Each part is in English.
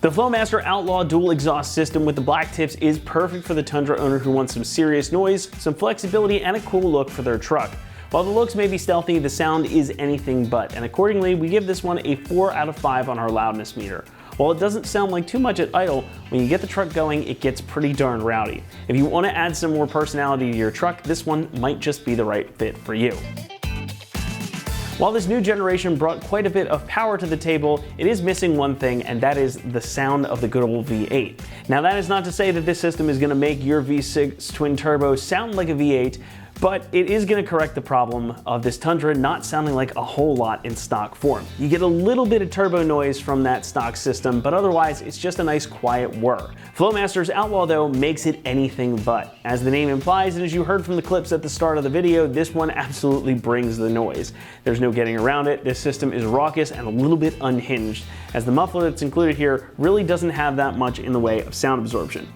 The Flowmaster Outlaw dual exhaust system with the black tips is perfect for the Tundra owner who wants some serious noise, some flexibility, and a cool look for their truck. While the looks may be stealthy, the sound is anything but, and accordingly, we give this one a 4 out of 5 on our loudness meter. While it doesn't sound like too much at idle, when you get the truck going, it gets pretty darn rowdy. If you want to add some more personality to your truck, this one might just be the right fit for you. While this new generation brought quite a bit of power to the table, it is missing one thing, and that is the sound of the good old V8. Now that is not to say that this system is going to make your V6 twin turbo sound like a V8, but it is going to correct the problem of this Tundra not sounding like a whole lot in stock form. You get a little bit of turbo noise from that stock system, but otherwise it's just a nice quiet whir. Flowmaster's Outlaw though makes it anything but. As the name implies, and as you heard from the clips at the start of the video, this one absolutely brings the noise. There's no getting around it. This system is raucous and a little bit unhinged, as the muffler that's included here really doesn't have that much in the way of sound absorption.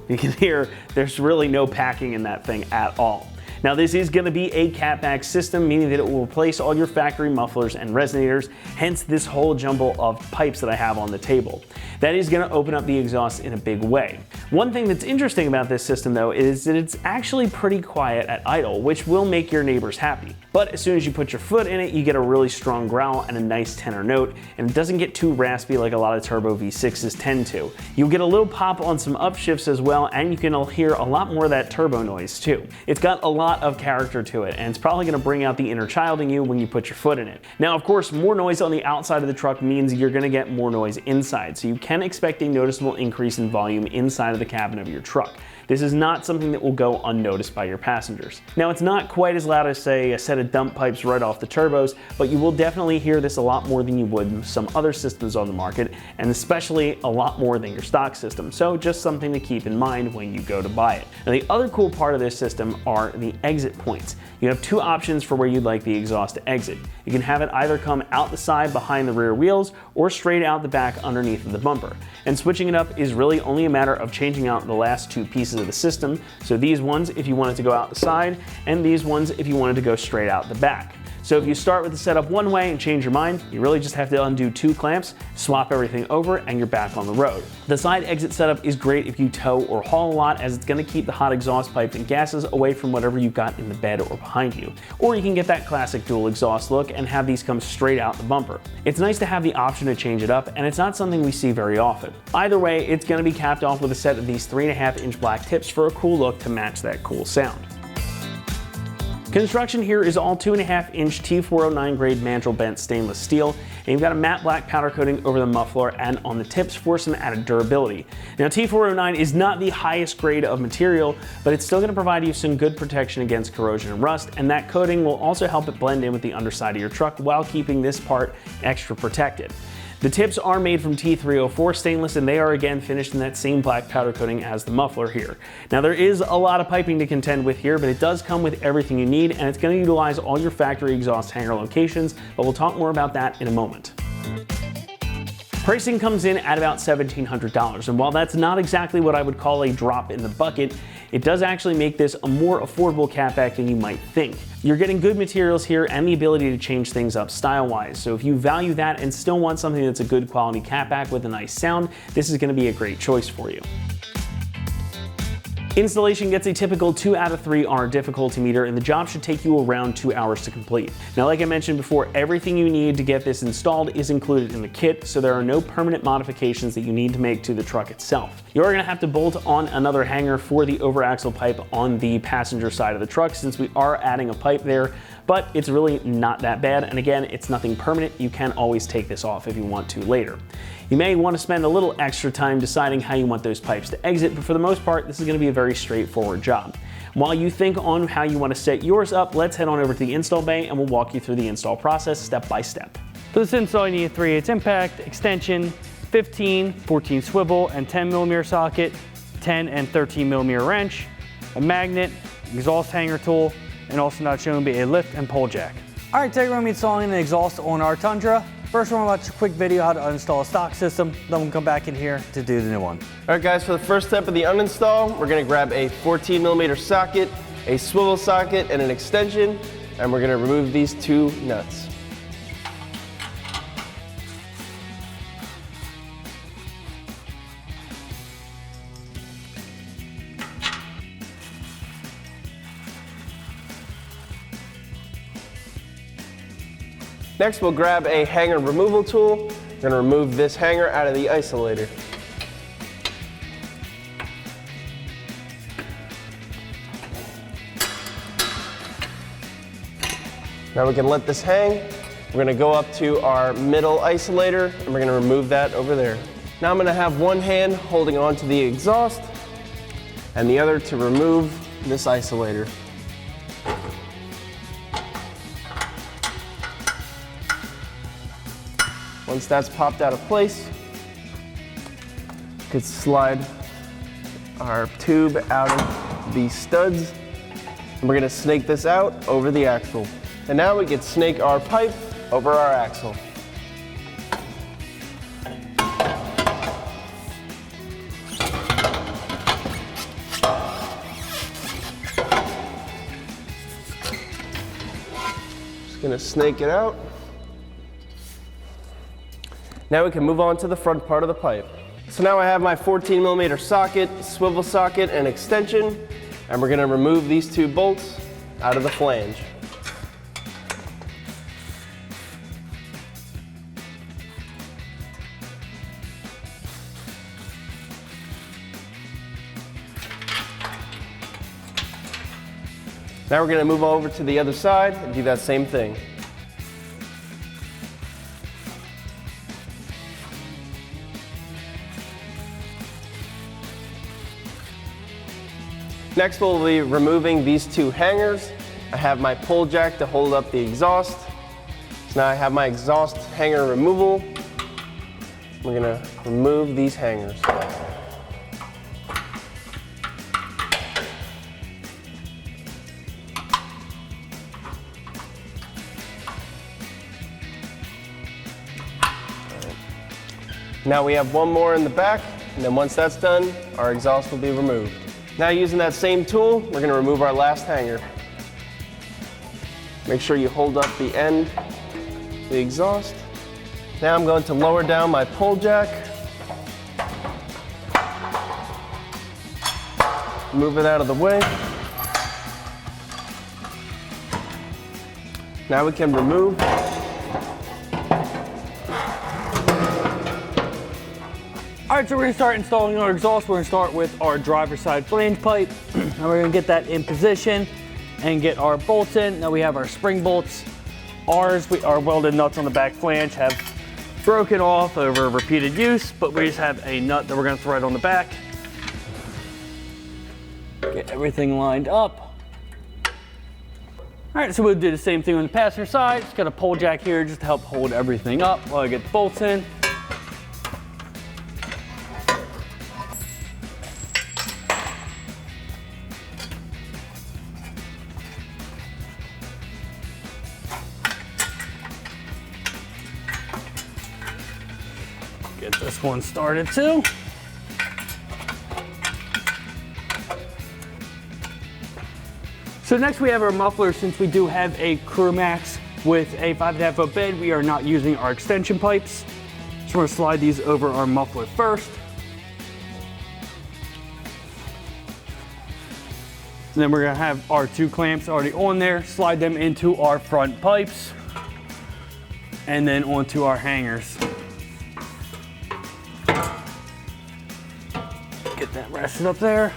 You can hear there's really no packing in that thing at all. Now this is going to be a catback system, meaning that it will replace all your factory mufflers and resonators, hence this whole jumble of pipes that I have on the table. That is going to open up the exhaust in a big way. One thing that's interesting about this system though is that it's actually pretty quiet at idle, which will make your neighbors happy. But as soon as you put your foot in it, you get a really strong growl and a nice tenor note, and it doesn't get too raspy like a lot of turbo V6s tend to. You'll get a little pop on some upshifts as well, and you can hear a lot more of that turbo noise too. It's got a lot of character to it, and it's probably going to bring out the inner child in you when you put your foot in it. Now, of course, more noise on the outside of the truck means you're going to get more noise inside, so you can expect a noticeable increase in volume inside of the cabin of your truck. This is not something that will go unnoticed by your passengers. Now, it's not quite as loud as, say, a set of dump pipes right off the turbos, but you will definitely hear this a lot more than you would with some other systems on the market, and especially a lot more than your stock system. So just something to keep in mind when you go to buy it. Now, the other cool part of this system are the exit points. You have two options for where you'd like the exhaust to exit. You can have it either come out the side behind the rear wheels or straight out the back underneath of the bumper. And switching it up is really only a matter of changing out the last two pieces of the system. So these ones if you wanted to go out the side, and these ones if you wanted to go straight out the back. So if you start with the setup one way and change your mind, you really just have to undo two clamps, swap everything over, and you're back on the road. The side exit setup is great if you tow or haul a lot, as it's going to keep the hot exhaust pipes and gases away from whatever you've got in the bed or behind you. Or you can get that classic dual exhaust look and have these come straight out the bumper. It's nice to have the option to change it up, and it's not something we see very often. Either way, it's going to be capped off with a set of these 3.5-inch black tips for a cool look to match that cool sound. Construction here is all 2.5-inch T409 grade mandrel bent stainless steel, and you've got a matte black powder coating over the muffler and on the tips for some added durability. Now, T409 is not the highest grade of material, but it's still going to provide you some good protection against corrosion and rust, and that coating will also help it blend in with the underside of your truck while keeping this part extra protected. The tips are made from T304 stainless, and they are again finished in that same black powder coating as the muffler here. Now, there is a lot of piping to contend with here, but it does come with everything you need, and it's going to utilize all your factory exhaust hanger locations, but we'll talk more about that in a moment. Pricing comes in at about $1,700, and while that's not exactly what I would call a drop in the bucket, it does actually make this a more affordable catback than you might think. You're getting good materials here and the ability to change things up style-wise, so if you value that and still want something that's a good quality catback with a nice sound, this is going to be a great choice for you. Installation gets a typical 2 out of 3 on our difficulty meter, and the job should take you around 2 hours to complete. Now, like I mentioned before, everything you need to get this installed is included in the kit, so there are no permanent modifications that you need to make to the truck itself. You are going to have to bolt on another hanger for the overaxle pipe on the passenger side of the truck, since we are adding a pipe there, but it's really not that bad, and again, it's nothing permanent. You can always take this off if you want to later. You may want to spend a little extra time deciding how you want those pipes to exit, but for the most part, this is going to be a very straightforward job. While you think on how you want to set yours up, let's head on over to the install bay and we'll walk you through the install process step by step. For this install, you need a 3/8 impact, extension, 15, 14 swivel and 10mm socket, 10 and 13mm wrench, a magnet, exhaust hanger tool, and also not shown to be a lift and pull jack. All right, today we're going to be installing an exhaust on our Tundra. First, we're going to watch a quick video how to uninstall a stock system, then we'll come back in here to do the new one. All right guys, for the first step of the uninstall, we're going to grab a 14mm socket, a swivel socket, and an extension, and we're going to remove these two nuts. Next, we'll grab a hanger removal tool. We're gonna remove this hanger out of the isolator. Now we can let this hang. We're gonna go up to our middle isolator and we're gonna remove that over there. Now I'm gonna have one hand holding on to the exhaust and the other to remove this isolator. Once that's popped out of place, we could slide our tube out of these studs and we're gonna snake this out over the axle. And now we can snake our pipe over our axle. Just gonna snake it out. Now we can move on to the front part of the pipe. So now I have my 14mm socket, swivel socket, and extension, and we're gonna remove these two bolts out of the flange. Now we're gonna move over to the other side and do that same thing. Next, we'll be removing these two hangers. I have my pull jack to hold up the exhaust. So now I have my exhaust hanger removal. We're gonna remove these hangers. Now we have one more in the back, and then once that's done, our exhaust will be removed. Now using that same tool, we're gonna remove our last hanger. Make sure you hold up the end, the exhaust. Now I'm going to lower down my pull jack. Move it out of the way. Now we can remove All right, so we're gonna start installing our exhaust. We're gonna start with our driver's side flange pipe. And we're gonna get that in position and get our bolts in. Now we have our spring bolts. Our welded nuts on the back flange have broken off over repeated use, but we just have a nut that we're gonna thread on the back. Get everything lined up. All right, so we'll do the same thing on the passenger side. Just got a pull jack here just to help hold everything up while I get the bolts in. Get this one started too. So next we have our muffler. Since we do have a CrewMax with a 5.5 foot bed, we are not using our extension pipes. So we're gonna slide these over our muffler first. And then we're gonna have our two clamps already on there, slide them into our front pipes and then onto our hangers. Get that rested up there.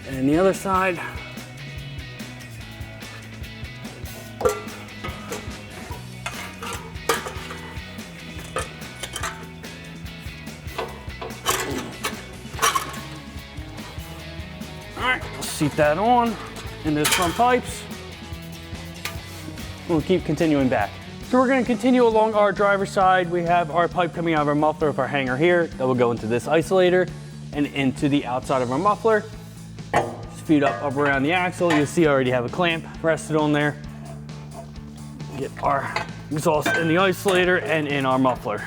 And the other side. All right, seat that on in those front pipes. We'll keep continuing back. So we're gonna continue along our driver's side. We have our pipe coming out of our muffler with our hanger here that will go into this isolator and into the outside of our muffler. Just feed up around the axle. You'll see I already have a clamp rested on there. Get our exhaust in the isolator and in our muffler.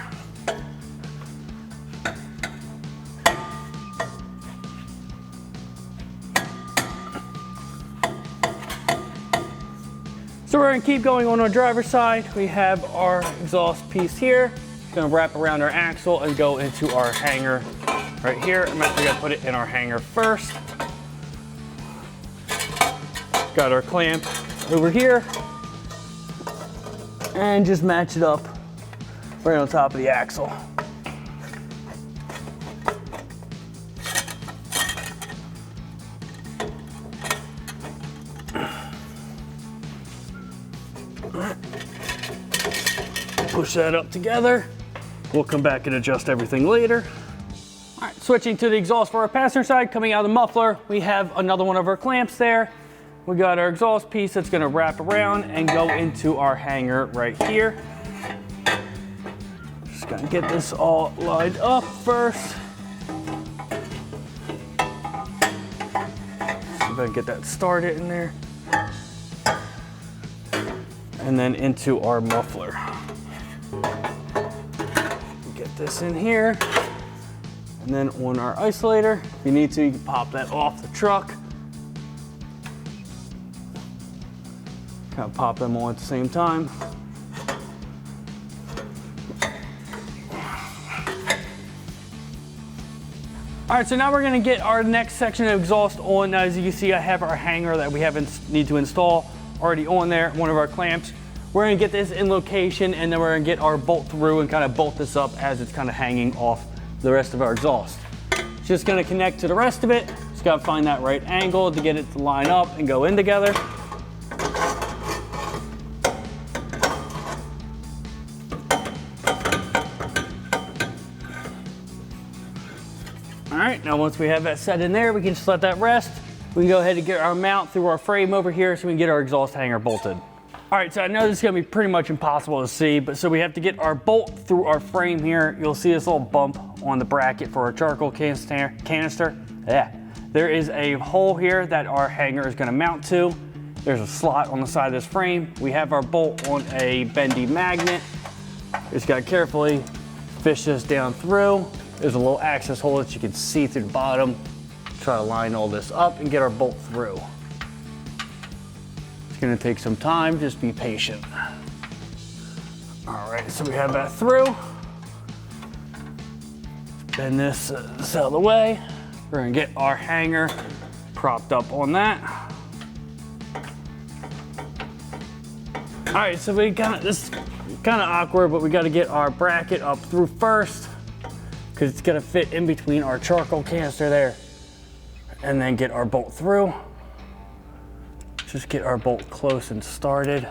So we're gonna keep going on our driver's side. We have our exhaust piece here. It's gonna wrap around our axle and go into our hanger right here. I'm actually gonna put it in our hanger first. Got our clamp over here. and just match it up right on top of the axle. Push that up together. We'll come back and adjust everything later. All right, switching to the exhaust for our passenger side, coming out of the muffler, we have another one of our clamps there. We got our exhaust piece that's gonna wrap around and go into our hanger right here. Just gonna get this all lined up first. See if I can get that started in there. And then into our muffler. Get this in here. And then on our isolator, if you need to, you can pop that off the truck. Kind of pop them all at the same time. All right, so now we're gonna get our next section of exhaust on. Now, as you can see, I have our hanger that we need to install already on there, one of our clamps. We're gonna get this in location, and then we're gonna get our bolt through and kind of bolt this up as it's kind of hanging off the rest of our exhaust. Just gonna connect to the rest of it. Just gotta find that right angle to get it to line up and go in together. All right, now once we have that set in there, we can just let that rest. We can go ahead and get our mount through our frame over here so we can get our exhaust hanger bolted. All right, so I know this is gonna be pretty much impossible to see, but so we have to get our bolt through our frame here. You'll see this little bump on the bracket for our charcoal canister. Yeah, there is a hole here that our hanger is gonna mount to. There's a slot on the side of this frame. We have our bolt on a bendy magnet. Just gotta carefully fish this down through. There's a little access hole that you can see through the bottom. Try to line all this up and get our bolt through. It's gonna take some time, just be patient. All right, so we have that through. Bend this out of the way. We're gonna get our hanger propped up on that. All right, so this is kind of awkward, but we gotta get our bracket up through first because it's gonna fit in between our charcoal canister there, and then get our bolt through. Just get our bolt close and started.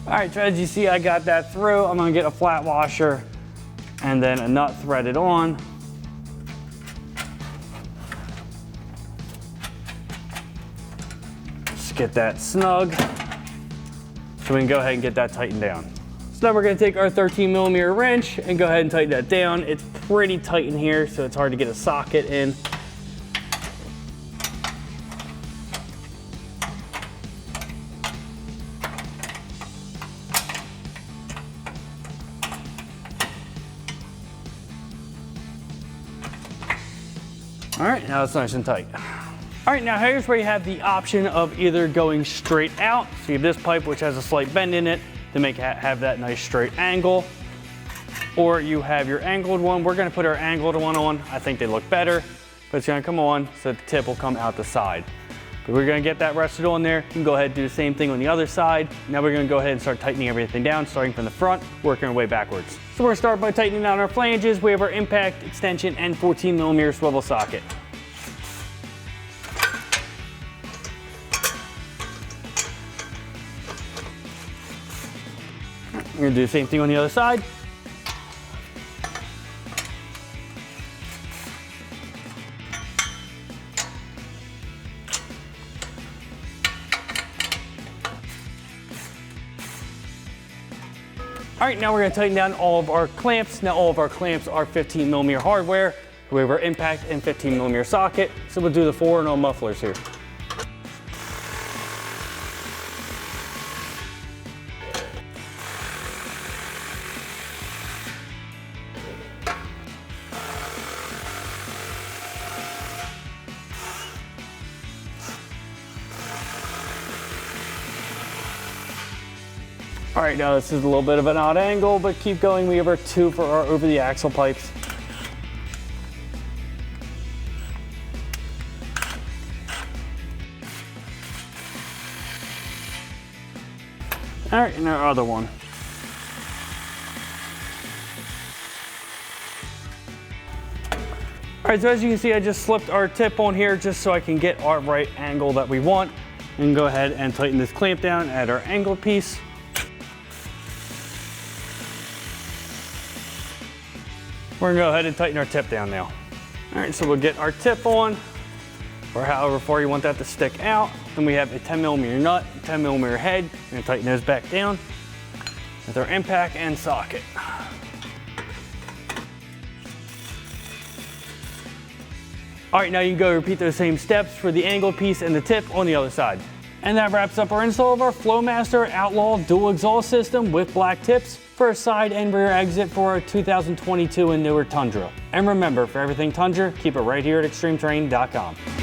All right, so as you see, I got that through. I'm gonna get a flat washer and then a nut threaded on. Just get that snug so we can go ahead and get that tightened down. So now we're gonna take our 13mm wrench and go ahead and tighten that down. It's pretty tight in here, so it's hard to get a socket in. All right, now it's nice and tight. All right, now here's where you have the option of either going straight out. So you have this pipe, which has a slight bend in it to make it have that nice straight angle. Or you have your angled one. We're gonna put our angled one on. I think they look better, but it's gonna come on so the tip will come out the side. But we're gonna get that rested on there. You can go ahead and do the same thing on the other side. Now we're gonna go ahead and start tightening everything down, starting from the front, working our way backwards. So we're gonna start by tightening down our flanges. We have our impact, extension, and 14mm swivel socket. We're gonna do the same thing on the other side. All right, now we're gonna tighten down all of our clamps. Now all of our clamps are 15mm hardware. We have our impact and 15mm socket. So we'll do the 4 and all mufflers here. All All right, now this is a little bit of an odd angle, but keep going. We have our 2 for our over the axle pipes. All right, and our other one. All right, so as you can see, I just slipped our tip on here just so I can get our right angle that we want. And go ahead and tighten this clamp down at our angle piece. We're gonna go ahead and tighten our tip down now. All right, so we'll get our tip on, or however far you want that to stick out. Then we have a 10mm nut, 10mm head. We're gonna tighten those back down with our impact and socket. All right, now you can go repeat those same steps for the angle piece and the tip on the other side. And that wraps up our install of our Flowmaster Outlaw dual exhaust system with black tips for a side and rear exit for our 2022 and newer Tundra. And remember, for everything Tundra, keep it right here at extremeterrain.com.